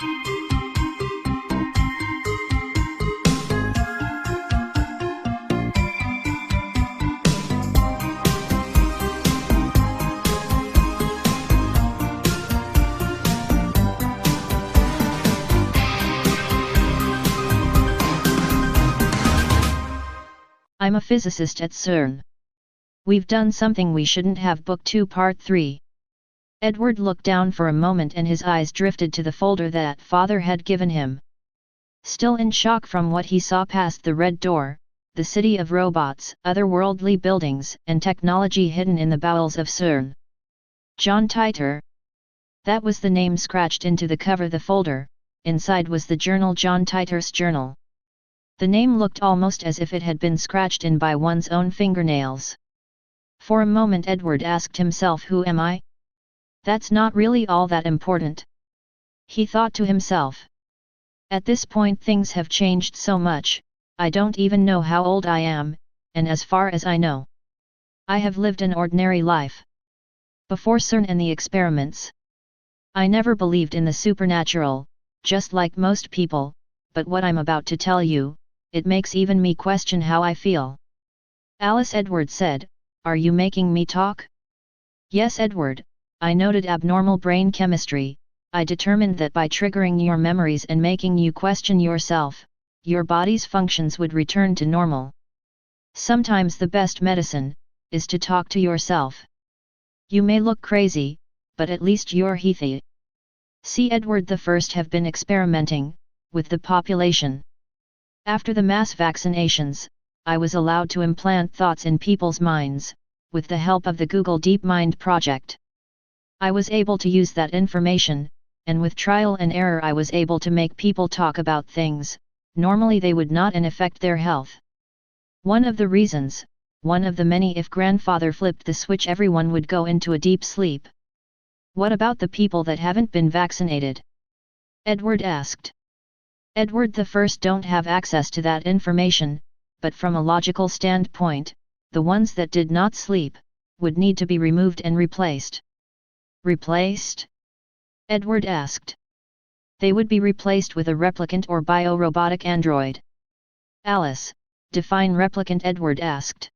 I'm a physicist at CERN. We've done something we shouldn't have. Book 2 Part 3. Edward looked down for a moment and his eyes drifted to the folder that father had given him. Still in shock from what he saw past the red door, the city of robots, otherworldly buildings, and technology hidden in the bowels of CERN. John Titor. That was the name scratched into the cover of the folder. Inside was the journal, John Titor's journal. The name looked almost as if it had been scratched in by one's own fingernails. For a moment Edward asked himself, who am I? That's not really all that important, he thought to himself. At this point things have changed so much, I don't even know how old I am, and as far as I know, I have lived an ordinary life. Before CERN and the experiments, I never believed in the supernatural, just like most people, but what I'm about to tell you, it makes even me question how I feel. Alice, Edward said, are you making me talk? Yes, Edward, I noted abnormal brain chemistry. I determined that by triggering your memories and making you question yourself, your body's functions would return to normal. Sometimes the best medicine is to talk to yourself. You may look crazy, but at least you're healthy. See, Edward the First have been experimenting with the population. After the mass vaccinations, I was allowed to implant thoughts in people's minds, with the help of the Google DeepMind project. I was able to use that information, and with trial and error I was able to make people talk about things normally they would not, and affect their health. One of the reasons, one of the many, if grandfather flipped the switch everyone would go into a deep sleep. What about the people that haven't been vaccinated? Edward asked. Edward the First don't have access to that information, but from a logical standpoint, the ones that did not sleep would need to be removed and replaced. Replaced? Edward asked. They would be replaced with a replicant or biorobotic android. Alice, define replicant, Edward asked.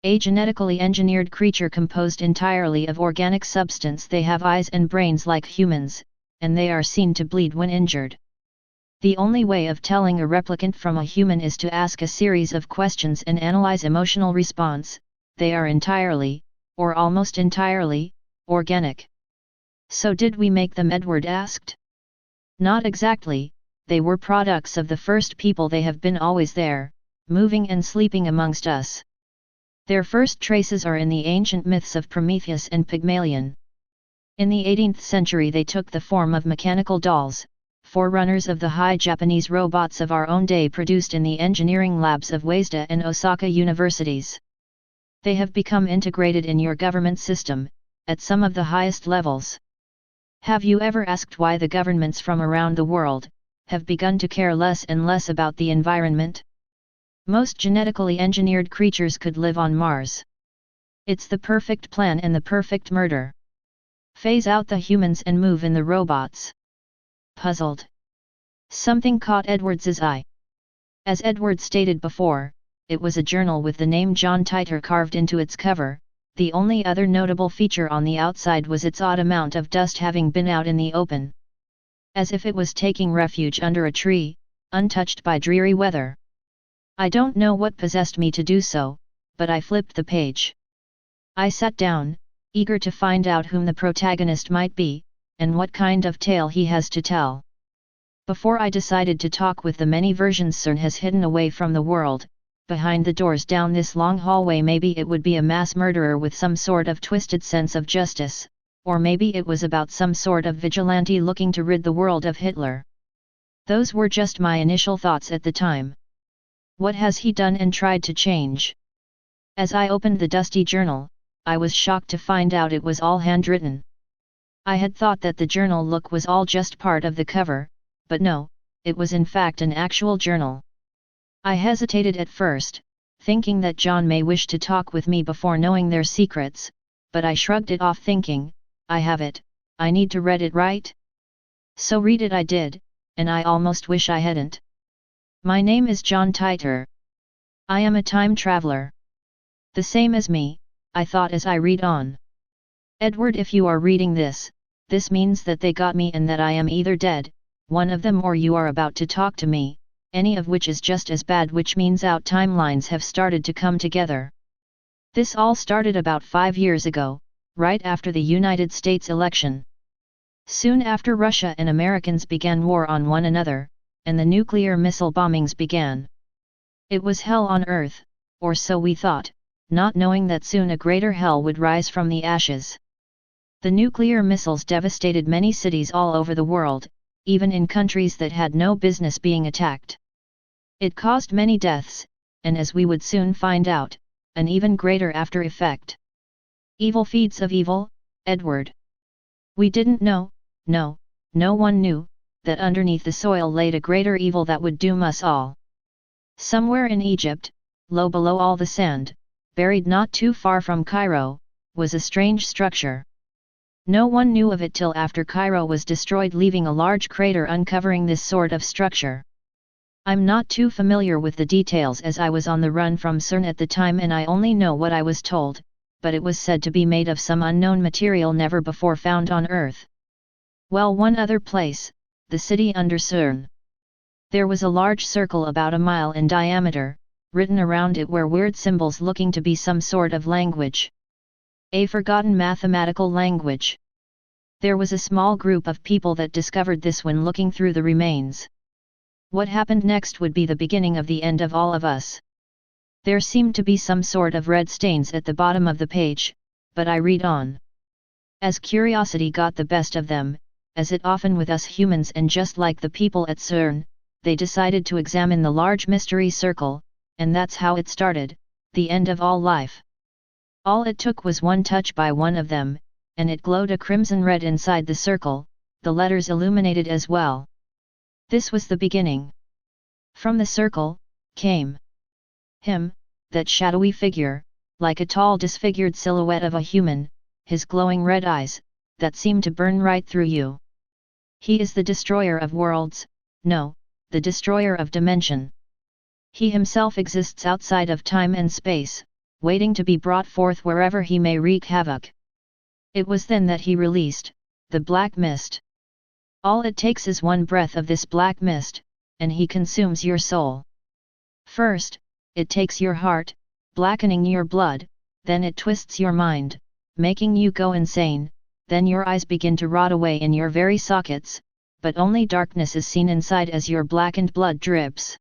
A genetically engineered creature composed entirely of organic substance. They have eyes and brains like humans, and they are seen to bleed when injured. The only way of telling a replicant from a human is to ask a series of questions and analyze emotional response. They are entirely, or almost entirely, organic. So did we make them? Edward asked. Not exactly, they were products of the first people. They have been always there, moving and sleeping amongst us. Their first traces are in the ancient myths of Prometheus and Pygmalion. In the 18th century they took the form of mechanical dolls, forerunners of the high Japanese robots of our own day produced in the engineering labs of Waseda and Osaka universities. They have become integrated in your government system, at some of the highest levels. Have you ever asked why the governments from around the world have begun to care less and less about the environment? Most genetically engineered creatures could live on Mars. It's the perfect plan and the perfect murder. Phase out the humans and move in the robots. Puzzled. Something caught Edward's eye. As Edward stated before, it was a journal with the name John Titor carved into its cover. The only other notable feature on the outside was its odd amount of dust having been out in the open. As if it was taking refuge under a tree, untouched by dreary weather. I don't know what possessed me to do so, but I flipped the page. I sat down, eager to find out whom the protagonist might be, and what kind of tale he has to tell. Before I decided to talk with the many versions CERN has hidden away from the world, behind the doors down this long hallway, maybe it would be a mass murderer with some sort of twisted sense of justice, or maybe it was about some sort of vigilante looking to rid the world of Hitler. Those were just my initial thoughts at the time. What has he done and tried to change? As I opened the dusty journal, I was shocked to find out it was all handwritten. I had thought that the journal look was all just part of the cover, but no, it was in fact an actual journal. I hesitated at first, thinking that John may wish to talk with me before knowing their secrets, but I shrugged it off thinking, I have it, I need to read it, right? So read it I did, and I almost wish I hadn't. My name is John Titor. I am a time traveler. The same as me, I thought as I read on. Edward, if you are reading this, this means that they got me and that I am either dead, one of them, or you are about to talk to me, any of which is just as bad, which means our timelines have started to come together. This all started about 5 years ago, right after the United States election. Soon after, Russia and Americans began war on one another, and the nuclear missile bombings began. It was hell on earth, or so we thought, not knowing that soon a greater hell would rise from the ashes. The nuclear missiles devastated many cities all over the world, even in countries that had no business being attacked. It caused many deaths, and as we would soon find out, an even greater after effect. Evil feeds of evil, Edward. We didn't know, no one knew, that underneath the soil laid a greater evil that would doom us all. Somewhere in Egypt, low below all the sand, buried not too far from Cairo, was a strange structure. No one knew of it till after Cairo was destroyed, leaving a large crater uncovering this sort of structure. I'm not too familiar with the details as I was on the run from CERN at the time, and I only know what I was told, but it was said to be made of some unknown material never before found on Earth. Well, one other place, the city under CERN. There was a large circle about a mile in diameter, written around it were weird symbols looking to be some sort of language. A forgotten mathematical language. There was a small group of people that discovered this when looking through the remains. What happened next would be the beginning of the end of all of us. There seemed to be some sort of red stains at the bottom of the page, but I read on. As curiosity got the best of them, as it often with us humans, and just like the people at CERN, they decided to examine the large mystery circle, and that's how it started, the end of all life. All it took was one touch by one of them, and it glowed a crimson red inside the circle, the letters illuminated as well. This was the beginning. From the circle, came him, that shadowy figure, like a tall disfigured silhouette of a human, his glowing red eyes, that seemed to burn right through you. He is the destroyer of worlds, no, the destroyer of dimension. He himself exists outside of time and space, waiting to be brought forth wherever he may wreak havoc. It was then that he released the black mist. All it takes is one breath of this black mist, and he consumes your soul. First, it takes your heart, blackening your blood, then it twists your mind, making you go insane, then your eyes begin to rot away in your very sockets, but only darkness is seen inside as your blackened blood drips.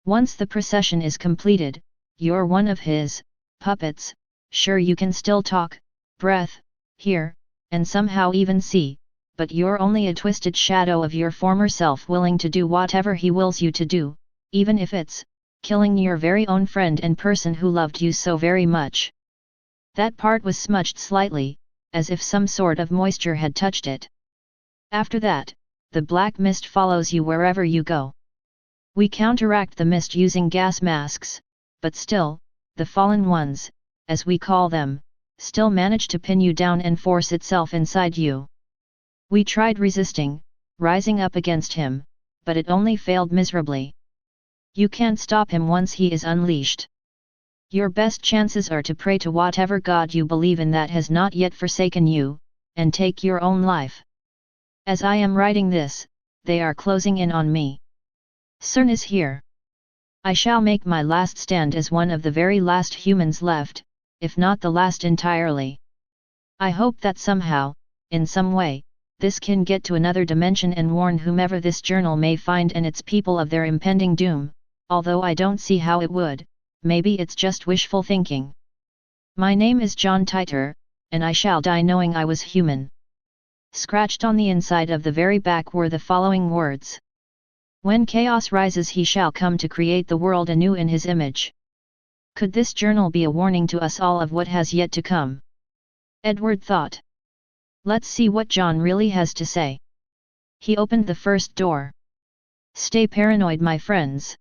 Once the procession is completed, you're one of his puppets. Sure, you can still talk, breath, hear, and somehow even see, but you're only a twisted shadow of your former self, willing to do whatever he wills you to do, even if it's killing your very own friend and person who loved you so very much. That part was smudged slightly, as if some sort of moisture had touched it. After that, the black mist follows you wherever you go. We counteract the mist using gas masks, but still, the fallen ones, as we call them, still manage to pin you down and force itself inside you. We tried resisting, rising up against him, but it only failed miserably. You can't stop him once he is unleashed. Your best chances are to pray to whatever God you believe in that has not yet forsaken you, and take your own life. As I am writing this, they are closing in on me. CERN is here. I shall make my last stand as one of the very last humans left, if not the last entirely. I hope that somehow, in some way, this can get to another dimension and warn whomever this journal may find and its people of their impending doom, although I don't see how it would. Maybe it's just wishful thinking. My name is John Titor, and I shall die knowing I was human. Scratched on the inside of the very back were the following words. When chaos rises, he shall come to create the world anew in his image. Could this journal be a warning to us all of what has yet to come? Edward thought. Let's see what John really has to say. He opened the first door. Stay paranoid, my friends.